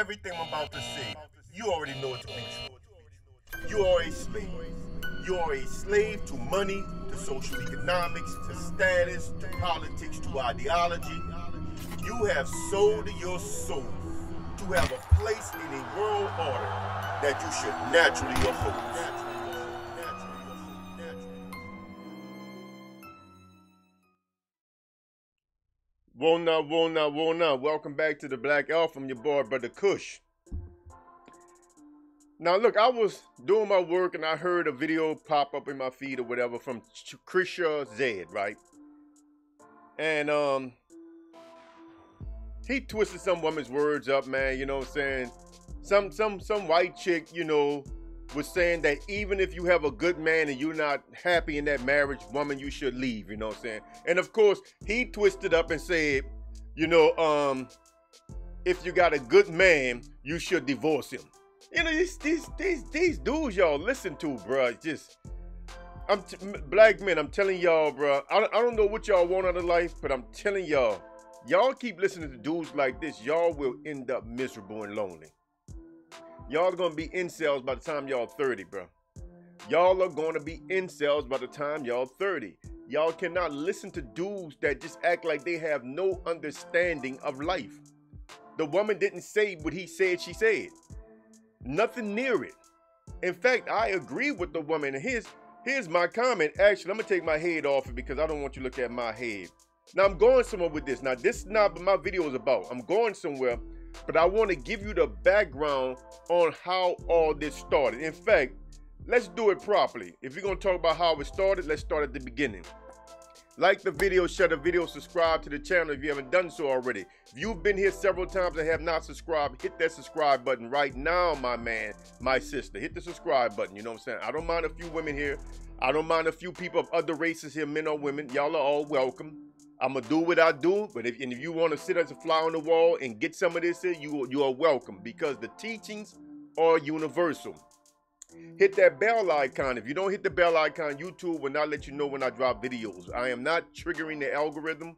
everything I'm about to say, you already know it to be true. You are a slave. You are a slave to money, to social economics, to status, to politics, to ideology. You have sold your soul to have a place in a world order that you should naturally oppose. Whoa now. Welcome back to the Black Elf. I'm your boy, Brother Kush. Now, look, I was doing my work and I heard a video pop up in my feed or whatever from ChishaZed, right? And he twisted some woman's words up, man. You know what I'm saying? Some white chick, you know, was saying that even if you have a good man and you're not happy in that marriage, woman, you should leave. You know what I'm saying? And of course, he twisted up and said, you know, if you got a good man, you should divorce him. You know, these dudes y'all listen to, bro. Just, black men, I'm telling y'all, bro. I don't know what y'all want out of life, but I'm telling y'all, y'all keep listening to dudes like this, y'all will end up miserable and lonely. Y'all are gonna be incels by the time y'all 30, bro. Y'all are gonna be incels by the time y'all 30. Y'all cannot listen to dudes that just act like they have no understanding of life. The woman didn't say what he said she said. Nothing near it. In fact, I agree with the woman. And here's my comment. Actually, I'm gonna take my head off it because I don't want you to look at my head. Now I'm going somewhere with this. Now this is not what my video is about. I'm going somewhere, but I want to give you the background on how all this started. In fact, let's do it properly. If you're gonna talk about how it started, let's start at the beginning. Like the video, share the video, subscribe to the channel if you haven't done so already. If you've been here several times and have not subscribed, hit that subscribe button right now, my man, my sister. Hit the subscribe button, you know what I'm saying? I don't mind a few women here. I don't mind a few people of other races here, men or women. Y'all are all welcome. I'm going to do what I do, but if you want to sit as a fly on the wall and get some of this here, you are welcome because the teachings are universal. Hit that bell icon. If you don't hit the bell icon, YouTube will not let you know when I drop videos. I am not triggering the algorithm.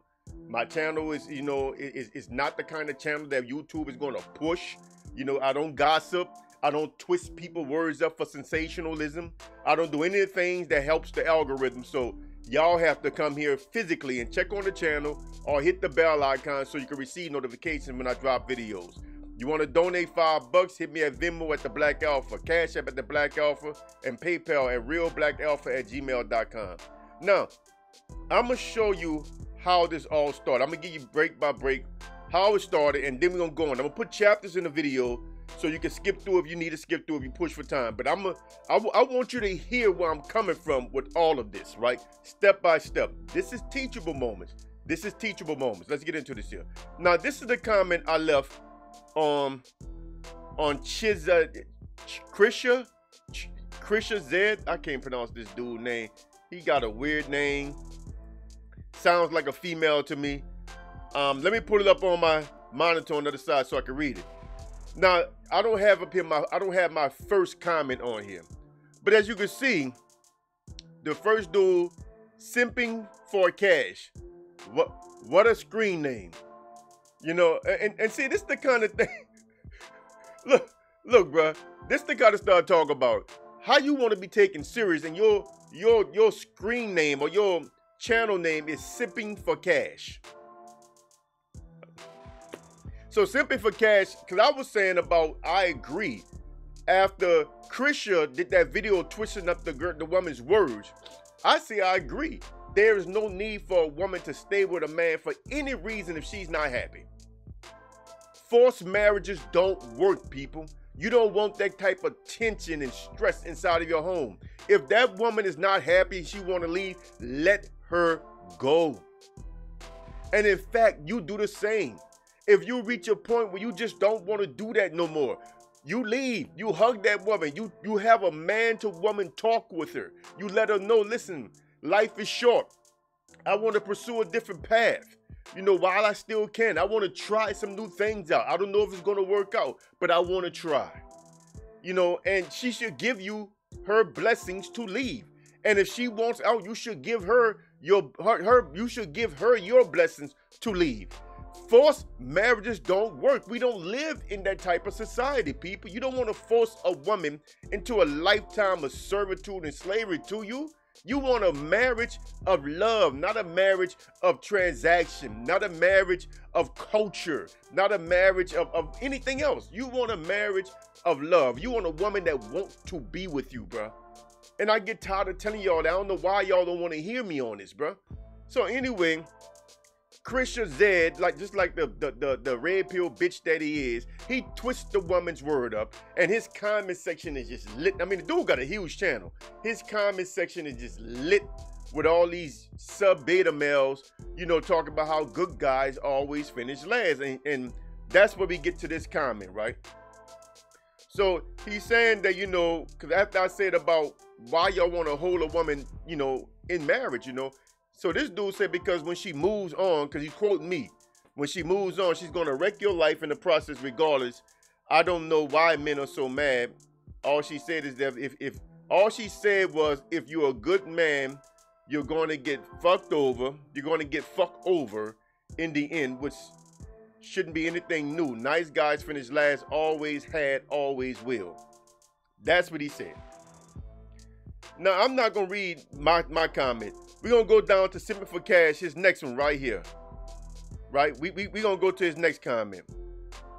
My channel is, you know, is not the kind of channel that YouTube is going to push. You know, I don't gossip. I don't twist people's words up for sensationalism. I don't do any of the things that helps the algorithm. So y'all have to come here physically and check on the channel or hit the bell icon so you can receive notifications when I drop videos. You want to donate $5? Hit me at Venmo at the Black Alpha, Cash App at the Black Alpha, and PayPal at realblackalpha@gmail.com. Now, I'm going to show you how this all started. I'm going to give you break by break how it started, and then we're going to go on. I'm going to put chapters in the video so you can skip through if you need to skip through if you push for time. But I want you to hear where I'm coming from with all of this, right? Step by step. This is teachable moments. This is teachable moments. Let's get into this here. Now, this is the comment I left on ChishaZed. I can't pronounce this dude's name. He got a weird name. Sounds like a female to me. Let me pull it up on my monitor on the other side so I can read it. Now, I don't have my first comment on here. But as you can see, the first dude, simping for cash. What a screen name. You know, and see, this is the kind of thing. look, bro. This is the kind of stuff I talk about. How you want to be taken serious, and your screen name or your channel name is simping for cash. So simping for cash, because I was saying about, I agree. After Krisha did that video twisting up the woman's words, I agree. There is no need for a woman to stay with a man for any reason if she's not happy. Forced marriages don't work, people. You don't want that type of tension and stress inside of your home. If that woman is not happy, she want to leave, let her go. And in fact, you do the same. If you reach a point where you just don't want to do that no more, you leave. You hug that woman. You have a man to woman talk with her. You let her know, listen, life is short. I want to pursue a different path. You know, while I still can, I want to try some new things out. I don't know if it's going to work out, but I want to try. You know, and she should give you her blessings to leave. And if she wants out, you should give her your blessings to leave. Forced marriages don't work. We don't live in that type of society, people. You don't want to force a woman into a lifetime of servitude and slavery to you. You want a marriage of love, not a marriage of transaction, not a marriage of culture, not a marriage of anything else. You want a marriage of love. You want a woman that wants to be with you, bro. And I get tired of telling y'all that. I don't know why y'all don't want to hear me on this, bro. So anyway, ChishaZed, just like the red pill bitch that he is, he twists the woman's word up, and his comment section is just lit. I mean, the dude got a huge channel. His comment section is just lit with all these sub-beta males, you know, talking about how good guys always finish last. And that's where we get to this comment, right? So he's saying that, you know, because after I said about why y'all want to hold a woman, you know, in marriage, you know, so this dude said because when she moves on, because he's quoting me, when she moves on, she's going to wreck your life in the process regardless. I don't know why men are so mad. All she said is that if all she said was, if you're a good man, you're going to get fucked over. You're going to get fucked over in the end, which shouldn't be anything new. Nice guys finish last, always had, always will. That's what he said. Now, I'm not going to read my comment. We're going to go down to Simply for Cash, his next one right here. Right? We're going to go to his next comment.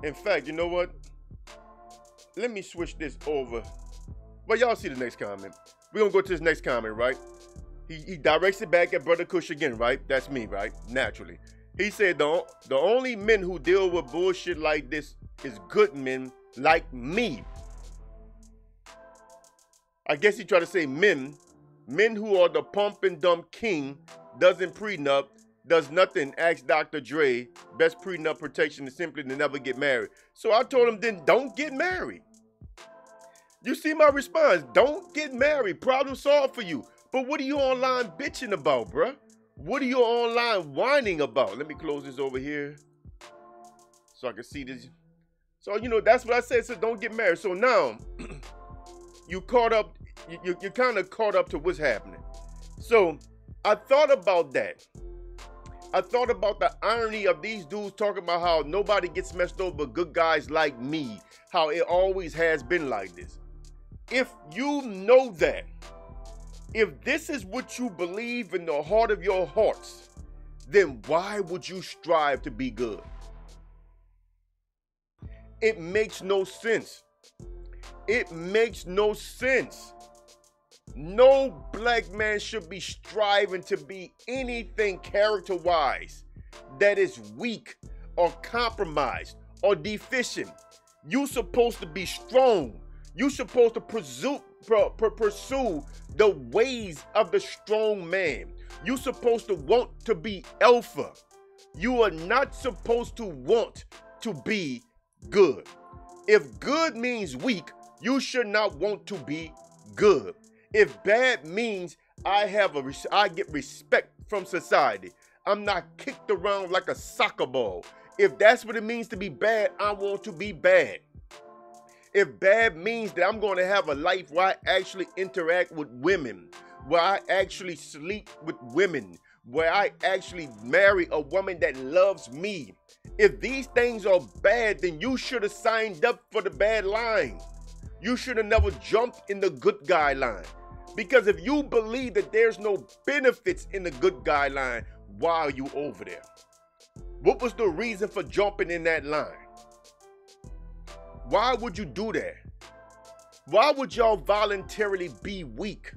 In fact, you know what? Let me switch this over. Well, y'all see the next comment. We're going to go to his next comment, right? He directs it back at Brother Kush again, right? That's me, right? Naturally. He said, the only men who deal with bullshit like this is good men like me. I guess he tried to say men who are the pump and dump king, doesn't prenup, does nothing, ask Dr. Dre, best prenup protection is simply to never get married. So I told him, then don't get married. You see my response, don't get married, problem solved for you. But what are you online bitching about, bruh? What are you online whining about? Let me close this over here so I can see this. So, you know, that's what I said, so don't get married. So now, you're kind of caught up to what's happening. So I thought about that. I thought about the irony of these dudes talking about how nobody gets messed over but good guys like me, how it always has been like this. If you know that, if this is what you believe in the heart of your hearts, then why would you strive to be good? It makes no sense. It makes no sense. No black man should be striving to be anything character-wise that is weak or compromised or deficient. You're supposed to be strong. You're supposed to pursue the ways of the strong man. You're supposed to want to be alpha. You are not supposed to want to be good. If good means weak, you should not want to be good. If bad means I get respect from society, I'm not kicked around like a soccer ball. If that's what it means to be bad, I want to be bad. If bad means that I'm going to have a life where I actually interact with women, where I actually sleep with women, where I actually marry a woman that loves me, if these things are bad, then you should have signed up for the bad line. You should have never jumped in the good guy line. Because if you believe that there's no benefits in the good guy line, why are you over there? What was the reason for jumping in that line? Why would you do that? Why would y'all voluntarily be weak?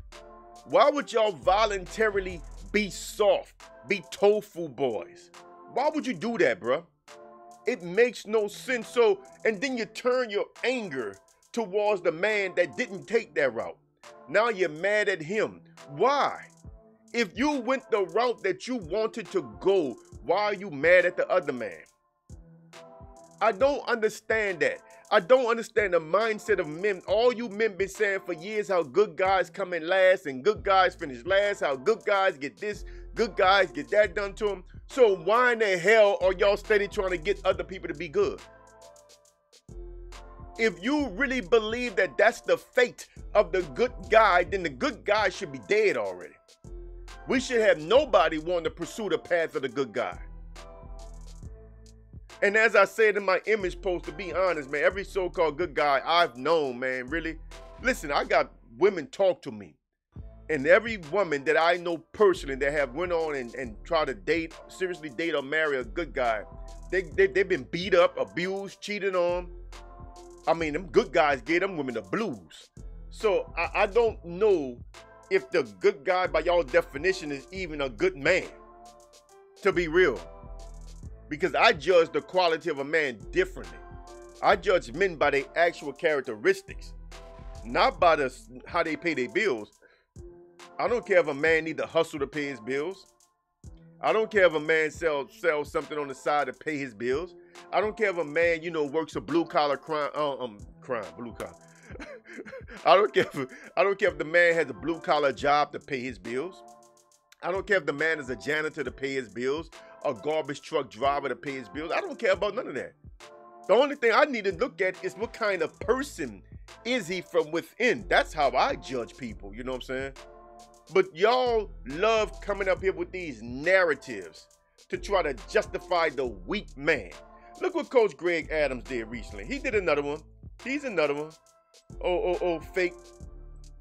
Why would y'all voluntarily be soft, be tofu boys? Why would you do that, bro? It makes no sense. So, and then you turn your anger towards the man that didn't take that route. Now you're mad at him. Why? If you went the route that you wanted to go, why are you mad at the other man? I don't understand that. I don't understand the mindset of men. All you men been saying for years how good guys come in last and good guys finish last, how good guys get this, good guys get that done to them. So why in the hell are y'all steady trying to get other people to be good? If you really believe that that's the fate of the good guy, then the good guy should be dead already. We should have nobody wanting to pursue the path of the good guy. And as I said in my image post, to be honest, man, every so-called good guy I've known, man, really, listen, I got women talk to me. And every woman that I know personally that have went on and try to date, seriously date or marry a good guy, they've been beat up, abused, cheated on. I mean, them good guys gave them women the blues. So I don't know if the good guy, by y'all definition, is even a good man, to be real. Because I judge the quality of a man differently. I judge men by their actual characteristics, not by how they pay their bills. I don't care if a man need to hustle to pay his bills. I don't care if a man sells something on the side to pay his bills. I don't care if a man, works a blue collar blue collar. I don't care if the man has a blue collar job to pay his bills. I don't care if the man is a janitor to pay his bills, a garbage truck driver to pay his bills. I don't care about none of that. The only thing I need to look at is what kind of person is he from within. That's how I judge people, you know what I'm saying? But y'all love coming up here with these narratives to try to justify the weak man. Look what Coach Greg Adams did recently. He did another one. He's another one. Oh, fake.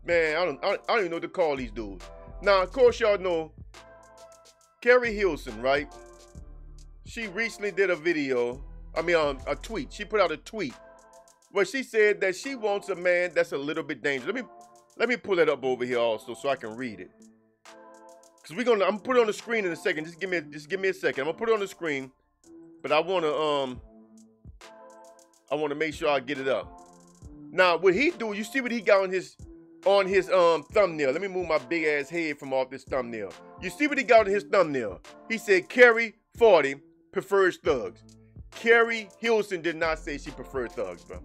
Man, I don't even know what to call these dudes. Now, of course, y'all know Keli Hilson, right? She recently did a video, a tweet. She put out a tweet where she said that she wants a man that's a little bit dangerous. Let me pull it up over here also so I can read it. Cause I'm gonna put it on the screen in a second. Just give me a second. I'm gonna put it on the screen, but I wanna make sure I get it up. Now, what he do? You see what he got on his thumbnail? Let me move my big ass head from off this thumbnail. You see what he got on his thumbnail? He said, "Carrie 40 prefers thugs." Keli Hilson did not say she preferred thugs, bro.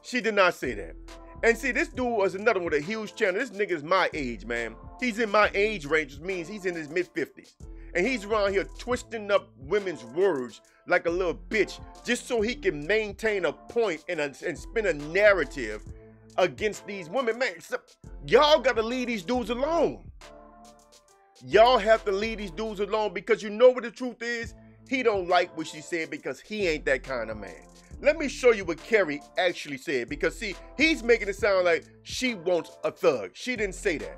She did not say that. And see, this dude was another one with a huge channel. This nigga is my age, man. He's in my age range, which means he's in his mid-50s. And he's around here twisting up women's words like a little bitch just so he can maintain a point and spin a narrative against these women. Man, y'all got to leave these dudes alone. Y'all have to leave these dudes alone because you know what the truth is? He don't like what she said because he ain't that kind of man. Let me show you what Keli actually said, because see, he's making it sound like she wants a thug. She didn't say that.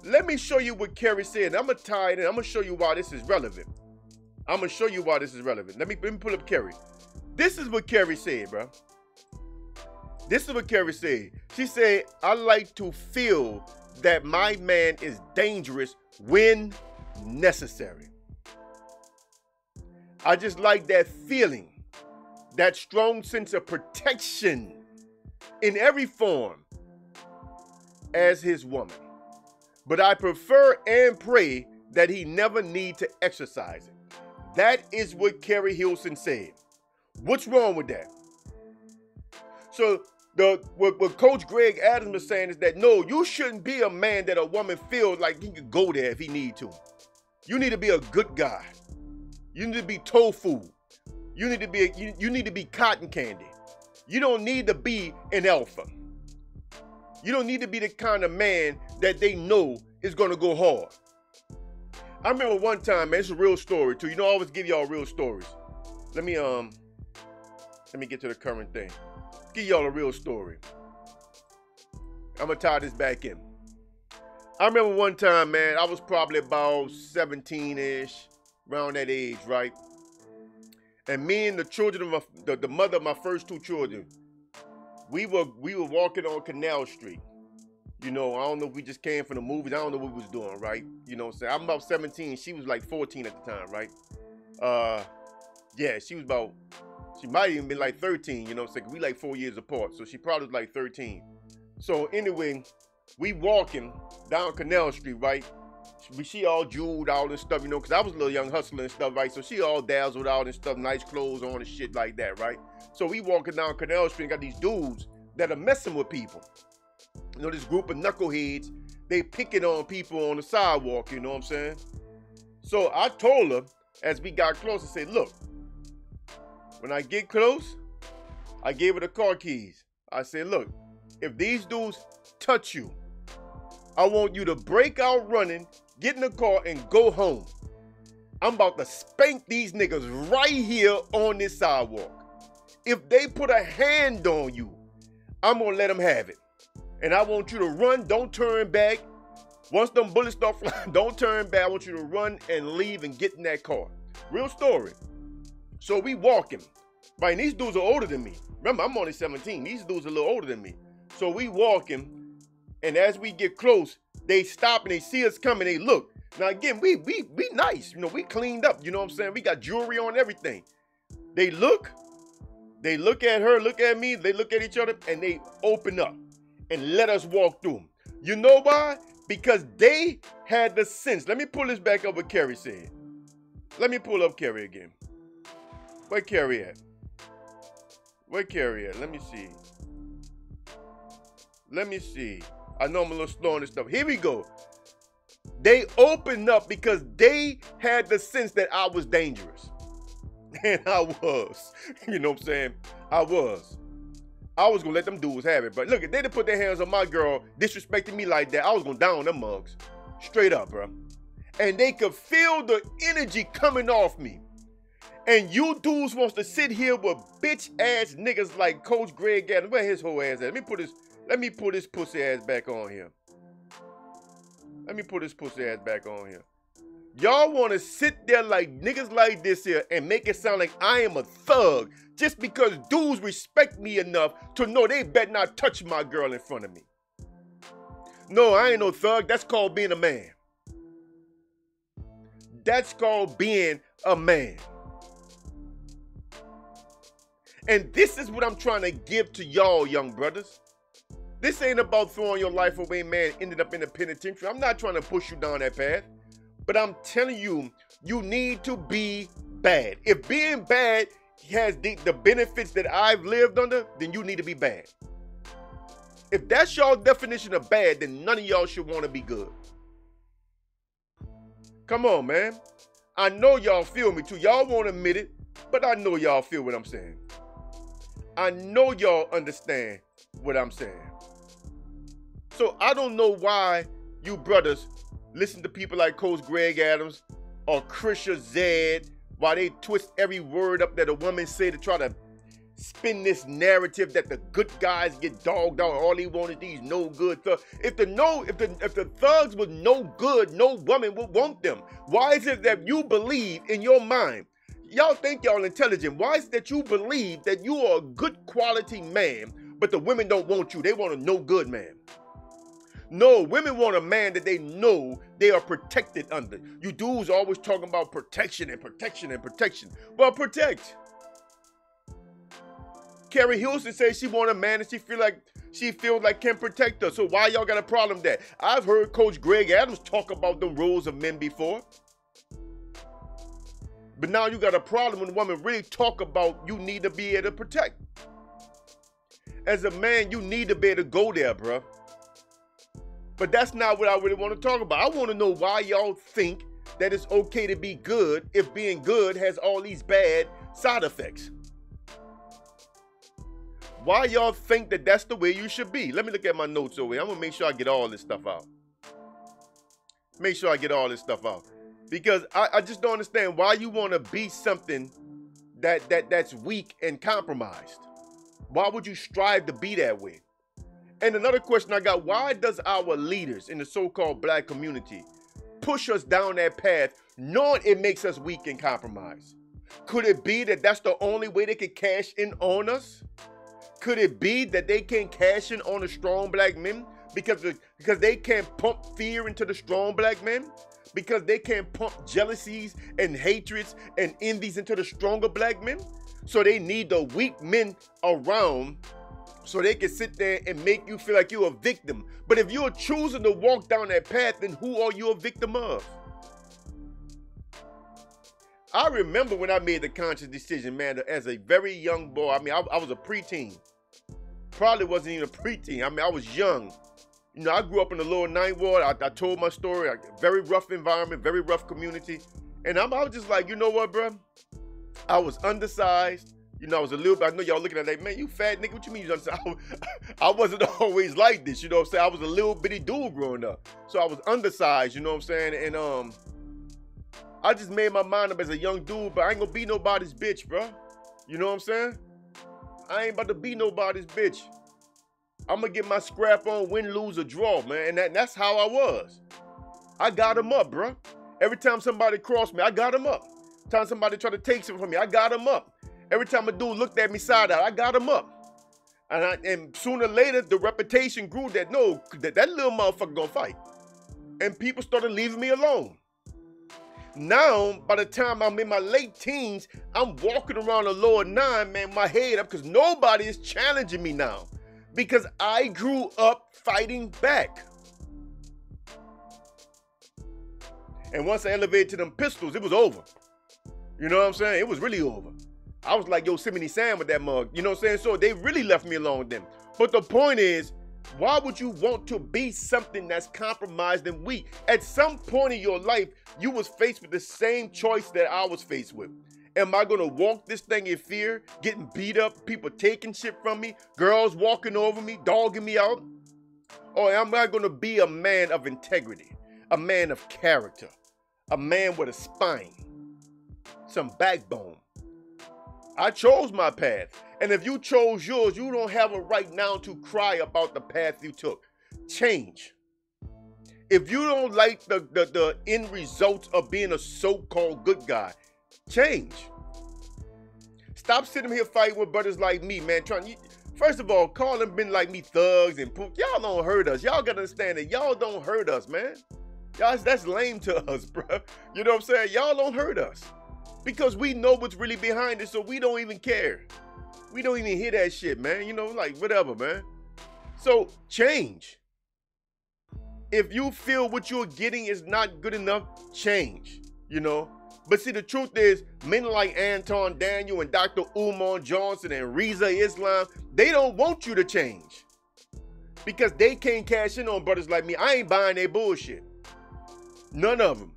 Let me show you what Keli said. I'm gonna tie it in. I'm gonna show you why this is relevant. Let me pull up Keli. This is what Keli said, bro. This is what Keli said. She said, "I like to feel that my man is dangerous when necessary. I just like that feeling. That strong sense of protection in every form as his woman. But I prefer and pray that he never need to exercise it." That is what Keli Hilson said. What's wrong with that? So what Coach Greg Adams is saying is that no, you shouldn't be a man that a woman feels like he could go there if he need to. You need to be a good guy. You need to be tofu. You need to be cotton candy. You don't need to be an alpha. You don't need to be the kind of man that they know is gonna go hard. I remember one time, man, it's a real story too. You know, I always give y'all real stories. Let me get to the current thing. Give y'all a real story. I'm gonna tie this back in. I remember one time, man, I was probably about 17-ish, around that age, right? And me and the children of the mother of my first two children, we were walking on Canal Street. You know, I don't know if we just came from the movies. I don't know what we was doing, right? You know what I'm saying? I'm about 17. She was like 14 at the time, right? Yeah, she might even been like 13, you know what I'm saying? We like 4 years apart, so she probably was like 13. So anyway, we walking down Canal Street, right? She all jeweled out and stuff, you know, because I was a little young hustler and stuff, right? So she all dazzled out and stuff, nice clothes on and shit like that, right? So we walking down Canal Street and got these dudes that are messing with people. You know, this group of knuckleheads, they picking on people on the sidewalk, you know what I'm saying? So I told her, as we got close, I said, look, when I get close, I gave her the car keys. I said, look, if these dudes touch you, I want you to break out running, get in the car, and go home. I'm about to spank these niggas right here on this sidewalk. If they put a hand on you, I'm gonna let them have it. And I want you to run, don't turn back. Once them bullets start flying, don't turn back. I want you to run and leave and get in that car. Real story. So we walking, right? And these dudes are older than me. Remember, I'm only 17. These dudes are a little older than me. So we walking, and as we get close, they stop and they see us coming. They look. Now again, we nice. You know, we cleaned up. You know what I'm saying? We got jewelry on, everything. They look at her, look at me. They look at each other, and they open up and let us walk through them. You know why? Because they had the sense. Let me pull this back up what Kerry said. Let me pull up Kerry again. Where Kerry at? Where Kerry at? Let me see. Let me see. I know I'm a little slow on this stuff. Here we go. They opened up because they had the sense that I was dangerous. And I was. You know what I'm saying? I was going to let them dudes have it. But look, if they didn't put their hands on my girl, disrespecting me like that, I was going to down them mugs. Straight up, bro. And they could feel the energy coming off me. And you dudes wants to sit here with bitch-ass niggas like CoachGregAdams. Where his whole ass at? Let me put this pussy ass back on here. Let me put this pussy ass back on here. Y'all want to sit there like niggas like this here and make it sound like I am a thug just because dudes respect me enough to know they better not touch my girl in front of me. No, I ain't no thug. That's called being a man. That's called being a man. And this is what I'm trying to give to y'all, young brothers. This ain't about throwing your life away, man, ended up in the penitentiary. I'm not trying to push you down that path. But I'm telling you, you need to be bad. If being bad has the benefits that I've lived under, then you need to be bad. If that's y'all definition of bad, then none of y'all should want to be good. Come on, man. I know y'all feel me too. Y'all won't admit it, but I know y'all feel what I'm saying. I know y'all understand what I'm saying. So I don't know why you brothers listen to people like CoachGregAdams or ChishaZed while they twist every word up that a woman say to try to spin this narrative that the good guys get dogged out. All they want is these no good thugs. If the thugs was no good, no woman would want them. Why is it that you believe in your mind? Y'all think y'all intelligent. Why is it that you believe that you are a good quality man, but the women don't want you? They want a no good man. No, women want a man that they know they are protected under. You dudes are always talking about protection and protection and protection. Well, protect. Keli Hilson says she want a man that she feels like can protect her. So why y'all got a problem with that? I've heard CoachGregAdams talk about the roles of men before. But now you got a problem when a woman really talk about you need to be able to protect. As a man, you need to be able to go there, bruh. But that's not what I really want to talk about. I want to know why y'all think that it's okay to be good if being good has all these bad side effects. Why y'all think that that's the way you should be? Let me look at my notes over here. I'm going to make sure I get all this stuff out. Make sure I get all this stuff out. Because I just don't understand why you want to be something that's weak and compromised. Why would you strive to be that way? And another question I got, why does our leaders in the so-called black community push us down that path knowing it makes us weak and compromised? Could it be that that's the only way they can cash in on us? Could it be that they can't cash in on the strong black men because they can't pump fear into the strong black men? Because they can't pump jealousies and hatreds and envies into the stronger black men? So they need the weak men around so they can sit there and make you feel like you're a victim. But if you're choosing to walk down that path, then who are you a victim of? I remember when I made the conscious decision, man, as a very young boy. I mean, I was a preteen. Probably wasn't even a preteen. I mean, I was young. You know, I grew up in the lower ninth ward. I told my story. Very rough environment, very rough community. And I was just like, you know what, bro? I was undersized. You know, I was a little bit, I know y'all looking at that, man, you fat nigga, what you mean you undersized? I wasn't always like this, you know what I'm saying? I was a little bitty dude growing up. So I was undersized, you know what I'm saying? And I just made my mind up as a young dude, but I ain't gonna be nobody's bitch, bro. You know what I'm saying? I ain't about to be nobody's bitch. I'm gonna get my scrap on, win, lose, or draw, man. And that's how I was. I got him up, bro. Every time somebody crossed me, I got him up. Every time somebody tried to take something from me, I got him up. Every time a dude looked at me side out, I got him up. And sooner or later, the reputation grew that no, that little motherfucker gonna fight. And people started leaving me alone. Now, by the time I'm in my late teens, I'm walking around the lower 9, man, my head up, because nobody is challenging me now. Because I grew up fighting back. And once I elevated to them pistols, it was over. You know what I'm saying? It was really over. I was like Yosemite Sam with that mug. You know what I'm saying? So they really left me alone then. But the point is, why would you want to be something that's compromised and weak? At some point in your life, you was faced with the same choice that I was faced with. Am I gonna walk this thing in fear, getting beat up, people taking shit from me, girls walking over me, dogging me out? Or am I gonna be a man of integrity, a man of character, a man with a spine, some backbone? I chose my path. And if you chose yours, you don't have a right now to cry about the path you took. Change. If you don't like the end results of being a so-called good guy, change. Stop sitting here fighting with brothers like me, man. First of all, calling men like me thugs and poop. Y'all don't hurt us. Y'all gotta understand that y'all don't hurt us, man. Y'all, that's lame to us, bro. You know what I'm saying? Y'all don't hurt us. Because we know what's really behind it, so we don't even care. We don't even hear that shit, man. You know, like, whatever, man. So, change. If you feel what you're getting is not good enough, change, you know. But see, the truth is, men like Anton Daniel and Dr. Umar Johnson and Reza Islam, they don't want you to change. Because they can't cash in on brothers like me. I ain't buying their bullshit. None of them.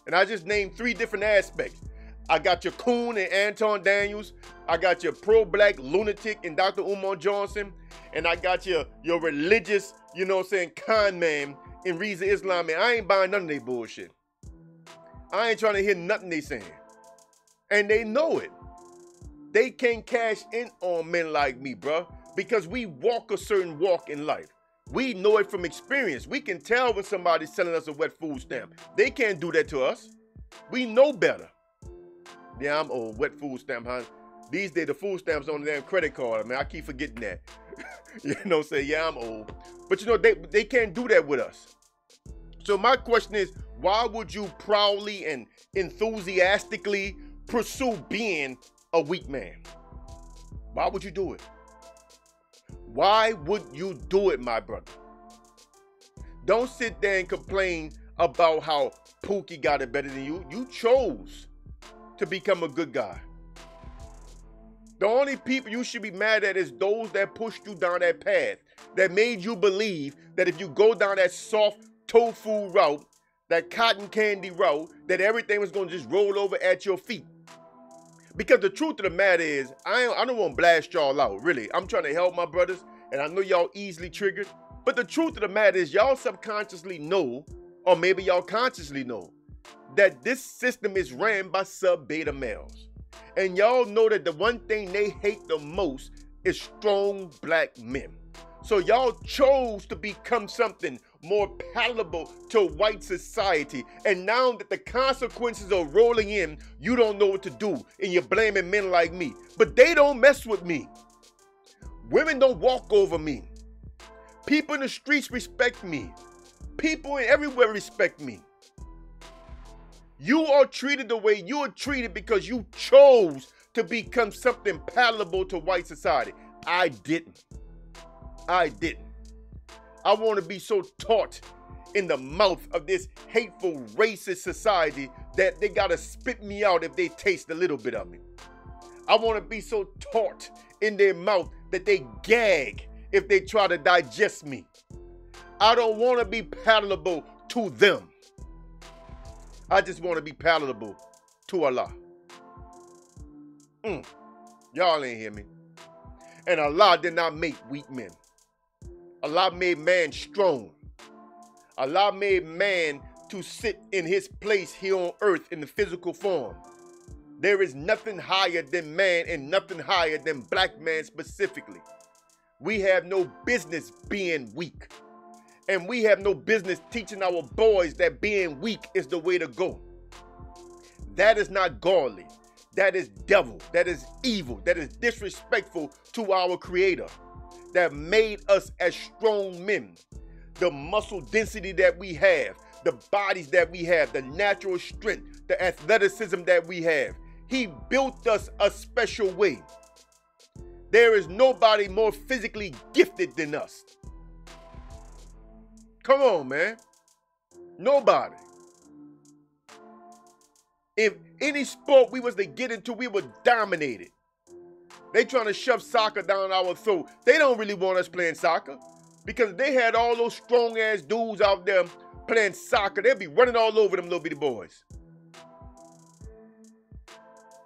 And I just named 3 different aspects. I got your coon and Anton Daniels. I got your pro-black lunatic and Dr. Umar Johnson. And I got your religious, you know what I'm saying, con man in Reza Islam. And I ain't buying none of their bullshit. I ain't trying to hear nothing they saying. And they know it. They can't cash in on men like me, bro. Because we walk a certain walk in life. We know it from experience. We can tell when somebody's selling us a wet food stamp. They can't do that to us. We know better. Yeah, I'm old. Wet food stamp, huh? These days, the food stamps on the damn credit card. I mean, I keep forgetting that. You know, say, yeah, I'm old. But you know, they can't do that with us. So my question is, why would you proudly and enthusiastically pursue being a weak man? Why would you do it? Why would you do it, my brother? Don't sit there and complain about how Pookie got it better than you. You chose to become a good guy. The only people you should be mad at is those that pushed you down that path, that made you believe that if you go down that soft tofu route, that cotton candy route, that everything was going to just roll over at your feet. Because the truth of the matter is, I don't want to blast y'all out, really. I'm trying to help my brothers, and I know y'all easily triggered. But the truth of the matter is, y'all subconsciously know, or maybe y'all consciously know, that this system is ran by sub-beta males. And y'all know that the one thing they hate the most is strong black men. So y'all chose to become something more palatable to white society. And now that the consequences are rolling in, you don't know what to do. And you're blaming men like me. But they don't mess with me. Women don't walk over me. People in the streets respect me. People everywhere respect me. You are treated the way you are treated because you chose to become something palatable to white society. I didn't. I want to be so taught in the mouth of this hateful, racist society that they got to spit me out if they taste a little bit of me. I want to be so taught in their mouth that they gag if they try to digest me. I don't want to be palatable to them. I just want to be palatable to Allah. Y'all ain't hear me. And Allah did not make weak men. Allah made man strong. Allah made man to sit in his place here on earth in the physical form. There is nothing higher than man and nothing higher than black man specifically. We have no business being weak. And we have no business teaching our boys that being weak is the way to go. That is not godly. That is devil. That is evil. That is disrespectful to our Creator that made us as strong men. The muscle density that we have, the bodies that we have, the natural strength, the athleticism that we have. He built us a special way. There is nobody more physically gifted than us. Come on, man. Nobody. If any sport we was to get into, we would dominate it. They trying to shove soccer down our throat. They don't really want us playing soccer because they had all those strong-ass dudes out there playing soccer. They'd be running all over them little bitty boys.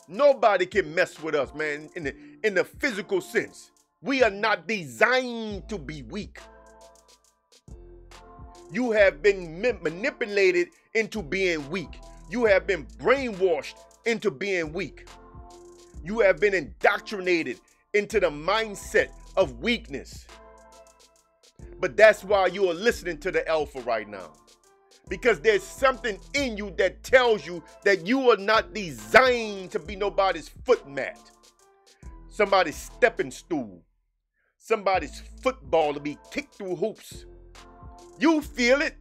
Nobody can mess with us, man, in the physical sense. We are not designed to be weak. You have been manipulated into being weak. You have been brainwashed into being weak. You have been indoctrinated into the mindset of weakness. But that's why you are listening to the alpha right now. Because there's something in you that tells you that you are not designed to be nobody's foot mat, somebody's stepping stool, somebody's football to be kicked through hoops. You feel it.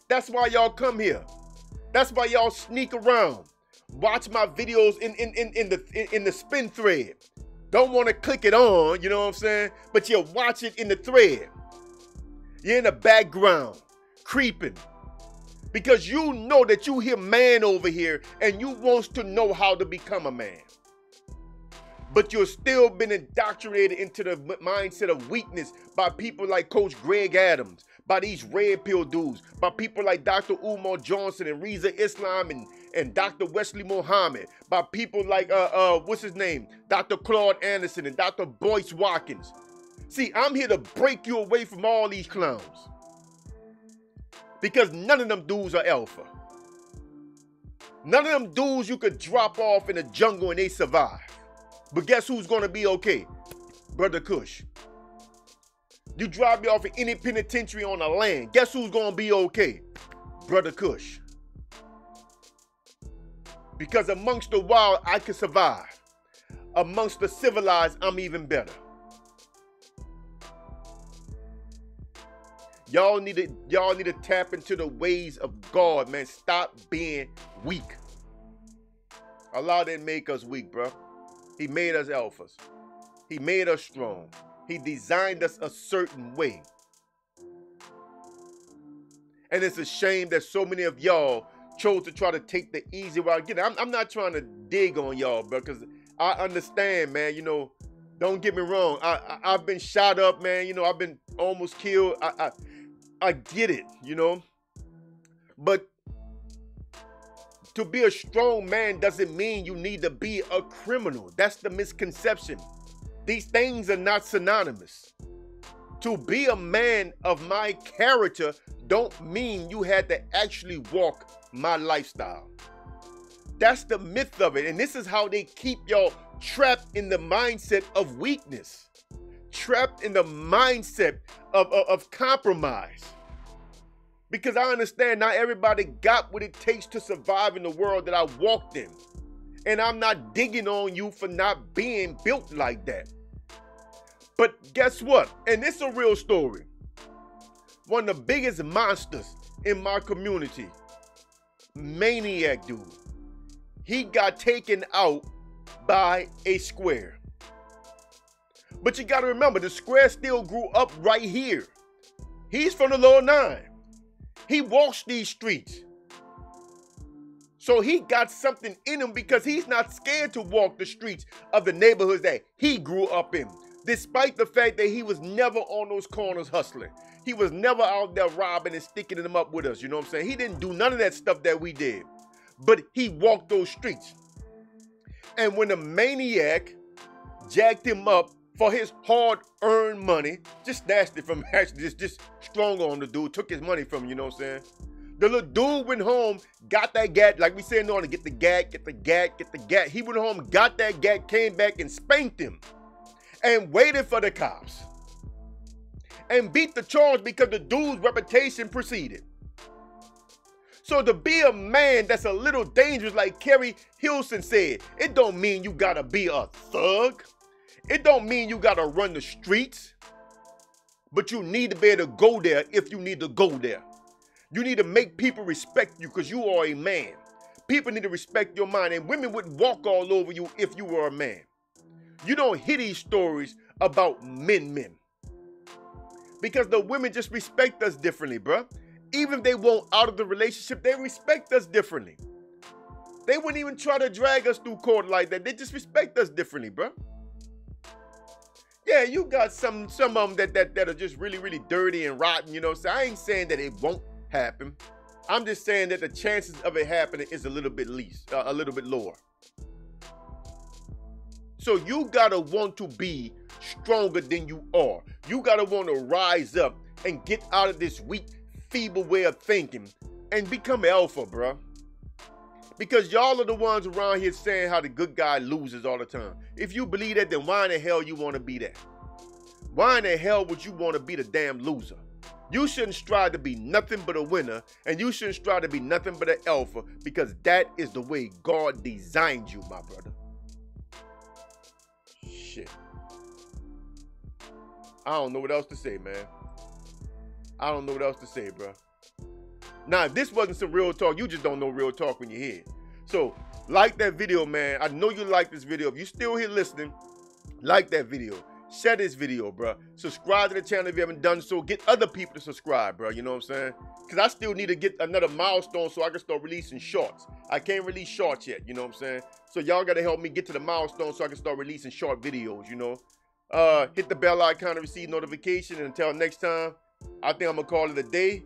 That's why y'all come here. That's why y'all sneak around. Watch my videos in the spin thread. Don't want to click it on, you know what I'm saying? But you watch it in the thread. You're in the background, creeping. Because you know that you hear man over here and you wants to know how to become a man. But you're still been indoctrinated into the mindset of weakness by people like CoachGregAdams, by these red pill dudes, by people like Dr. Umar Johnson and Reza Islam and Dr. Wesley Muhammad, by people like, what's his name? Dr. Claude Anderson and Dr. Boyce Watkins. See, I'm here to break you away from all these clowns. Because none of them dudes are alpha. None of them dudes you could drop off in the jungle and they survive. But guess who's going to be okay? Brother Kush. You drop me off in any penitentiary on the land. Guess who's going to be okay? Brother Kush. Because amongst the wild, I can survive. Amongst the civilized, I'm even better. Y'all need to tap into the ways of God, man. Stop being weak. Allah didn't make us weak, bro. He made us alphas. He made us strong. He designed us a certain way. And it's a shame that so many of y'all chose to try to take the easy route. Again, I'm not trying to dig on y'all, bro, because I understand, man. You know, don't get me wrong. I've been shot up, man. You know, I've been almost killed. I get it, you know. But to be a strong man doesn't mean you need to be a criminal. That's the misconception. These things are not synonymous. To be a man of my character don't mean you had to actually walk my lifestyle. That's the myth of it. And this is how they keep y'all trapped in the mindset of weakness. Trapped in the mindset of compromise. Because I understand not everybody got what it takes to survive in the world that I walked in. And I'm not digging on you for not being built like that. But guess what? And it's a real story. One of the biggest monsters in my community, maniac dude, he got taken out by a square. But you got to remember, the square still grew up right here. He's from the lower 9. He walks these streets. So he got something in him because he's not scared to walk the streets of the neighborhoods that he grew up in. Despite the fact that he was never on those corners hustling. He was never out there robbing and sticking them up with us. You know what I'm saying? He didn't do none of that stuff that we did. But he walked those streets. And when the maniac jacked him up for his hard-earned money, just snatched it from him, actually just strong on the dude, took his money from him, you know what I'm saying? The little dude went home, got that gat, like we saying on to get the gat, get the gat, get the gat. He went home, got that gat, came back and spanked him and waited for the cops and beat the charge because the dude's reputation preceded. So to be a man that's a little dangerous, like Keli Hilson said, it don't mean you gotta be a thug. It don't mean you gotta run the streets. But you need to be able to go there if you need to go there. You need to make people respect you because you are a man. People need to respect your mind, and women wouldn't walk all over you if you were a man. You don't hear these stories about men. Because the women just respect us differently, bruh. Even if they want out of the relationship, they respect us differently. They wouldn't even try to drag us through court like that. They just respect us differently, bruh. Yeah, you got some of them that are just really, really dirty and rotten, you know. So I ain't saying that it won't happen. I'm just saying that the chances of it happening is a little bit lower. So you gotta want to be stronger than you are. You gotta want to rise up and get out of this weak, feeble way of thinking and become alpha, bruh. Because y'all are the ones around here saying how the good guy loses all the time. If you believe that, then why in the hell you want to be that? Why in the hell would you want to be the damn loser? You shouldn't strive to be nothing but a winner, and you shouldn't strive to be nothing but an alpha, because that is the way God designed you, my brother. Shit. I don't know what else to say, man. I don't know what else to say, bro. Now, if this wasn't some real talk, you just don't know real talk when you hear it. So, like that video, man. I know you like this video. If you're still here listening, like that video. Share this video, bro. Subscribe to the channel if you haven't done so. Get other people to subscribe, bro. You know what I'm saying? Because I still need to get another milestone so I can start releasing shorts. I can't release shorts yet, you know what I'm saying? So y'all got to help me get to the milestone so I can start releasing short videos, you know? Hit the bell icon to receive notification. And until next time, I think I'm going to call it a day.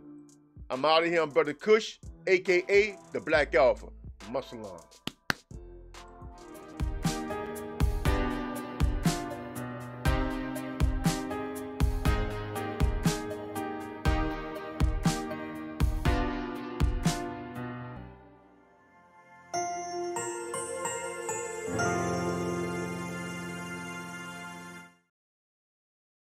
I'm out of here. I'm Brother Kush, a.k.a. the Black Alpha. Muscle on.